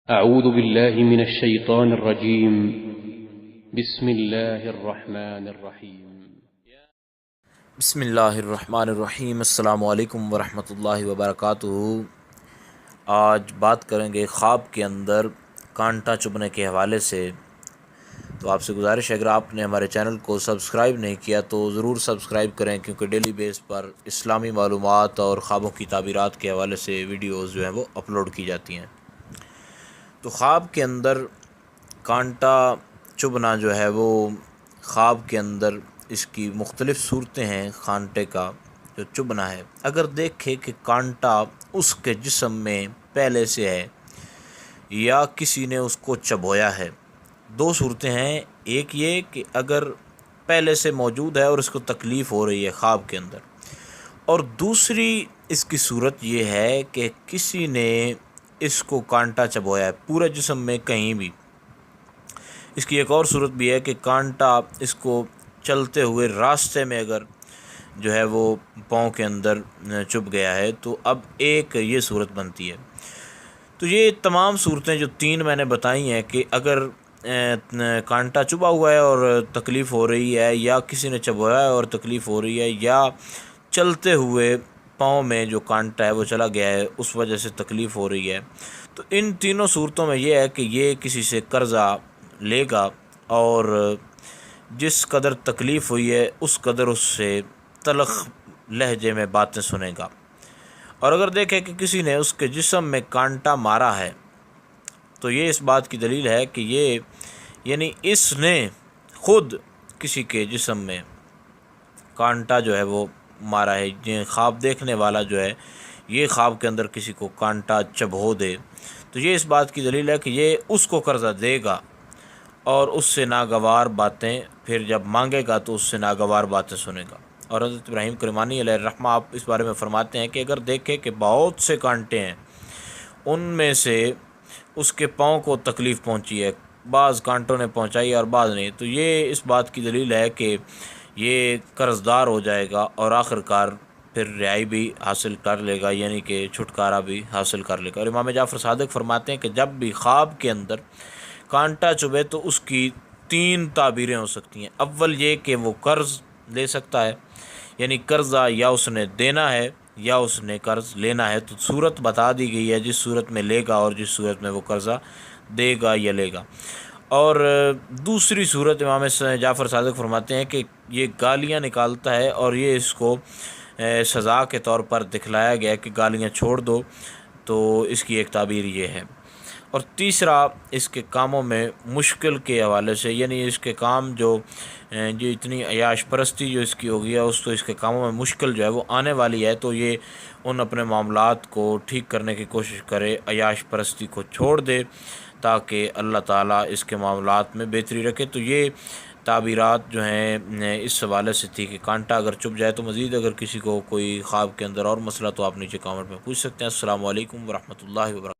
أعوذ بالله من الشيطان الرجيم. بسم الله الرحمن الرحيم. بسم اللہ الرحمن الرحیم۔ السلام علیکم ورحمۃ اللہ وبرکاتہ۔ آج بات کریں گے خواب کے اندر کانٹا چبھنے کے حوالے سے۔ تو آپ سے گزارش ہے، اگر آپ نے ہمارے چینل کو سبسکرائب نہیں کیا تو ضرور سبسکرائب کریں، کیونکہ ڈیلی بیس پر اسلامی معلومات اور خوابوں کی تعبیرات کے حوالے سے ویڈیوز جو ہیں وہ اپلوڈ کی جاتی ہیں۔ تو خواب کے اندر کانٹا چبھنا جو ہے وہ خواب کے اندر اس کی مختلف صورتیں ہیں۔ کانٹے کا جو چبھنا ہے، اگر دیکھے کہ کانٹا اس کے جسم میں پہلے سے ہے یا کسی نے اس کو چبھویا ہے، دو صورتیں ہیں۔ ایک یہ کہ اگر پہلے سے موجود ہے اور اس کو تکلیف ہو رہی ہے خواب کے اندر، اور دوسری اس کی صورت یہ ہے کہ کسی نے اس کو کانٹا چبھویا ہے پورے جسم میں کہیں بھی۔ اس کی ایک اور صورت بھی ہے کہ کانٹا اس کو چلتے ہوئے راستے میں اگر جو ہے وہ پاؤں کے اندر چبھ گیا ہے، تو اب ایک یہ صورت بنتی ہے۔ تو یہ تمام صورتیں جو تین میں نے بتائی ہیں کہ اگر کانٹا چبھا ہوا ہے اور تکلیف ہو رہی ہے، یا کسی نے چبھویا ہے اور تکلیف ہو رہی ہے، یا چلتے ہوئے پاؤں میں جو کانٹا ہے وہ چلا گیا ہے اس وجہ سے تکلیف ہو رہی ہے، تو ان تینوں صورتوں میں یہ ہے کہ یہ کسی سے قرضہ لے گا اور جس قدر تکلیف ہوئی ہے اس قدر اس سے تلخ لہجے میں باتیں سنے گا۔ اور اگر دیکھے کہ کسی نے اس کے جسم میں کانٹا مارا ہے، تو یہ اس بات کی دلیل ہے کہ یہ یعنی اس نے خود کسی کے جسم میں کانٹا جو ہے وہ مارا ہے۔ خواب دیکھنے والا جو ہے یہ خواب کے اندر کسی کو کانٹا چبھو دے، تو یہ اس بات کی دلیل ہے کہ یہ اس کو قرضہ دے گا اور اس سے ناگوار باتیں، پھر جب مانگے گا تو اس سے ناگوار باتیں سنے گا۔ اور حضرت ابراہیم کرمانی علیہ الرحمہ آپ اس بارے میں فرماتے ہیں کہ اگر دیکھے کہ بہت سے کانٹے ہیں، ان میں سے اس کے پاؤں کو تکلیف پہنچی ہے، بعض کانٹوں نے پہنچائی اور بعض نہیں، تو یہ اس بات کی دلیل ہے کہ یہ قرض دار ہو جائے گا اور آخر کار پھر رہائی بھی حاصل کر لے گا، یعنی کہ چھٹکارا بھی حاصل کر لے گا۔ اور امام جعفر صادق فرماتے ہیں کہ جب بھی خواب کے اندر کانٹا چبھے تو اس کی تین تعبیریں ہو سکتی ہیں۔ اول یہ کہ وہ قرض لے سکتا ہے، یعنی قرضہ یا اس نے دینا ہے یا اس نے قرض لینا ہے، تو صورت بتا دی گئی ہے جس صورت میں لے گا اور جس صورت میں وہ قرضہ دے گا یا لے گا۔ اور دوسری صورت امام جعفر صادق فرماتے ہیں کہ یہ گالیاں نکالتا ہے اور یہ اس کو سزا کے طور پر دکھلایا گیا کہ گالیاں چھوڑ دو، تو اس کی ایک تعبیر یہ ہے۔ اور تیسرا اس کے کاموں میں مشکل کے حوالے سے، یعنی اس کے کام جو اتنی عیاش پرستی جو اس کی ہوگی ہے، تو اس کے کاموں میں مشکل جو ہے وہ آنے والی ہے، تو یہ ان اپنے معاملات کو ٹھیک کرنے کی کوشش کرے، عیاش پرستی کو چھوڑ دے تاکہ اللہ تعالیٰ اس کے معاملات میں بہتری رکھے۔ تو یہ تعبیرات جو ہیں اس حوالے سے تھی کہ کانٹا اگر چبھ جائے تو مزید اگر کسی کو کوئی خواب کے اندر اور مسئلہ تو آپ نیچے کامنٹ میں پوچھ سکتے ہیں۔ السلام علیکم ورحمۃ اللہ وبرکاتہ۔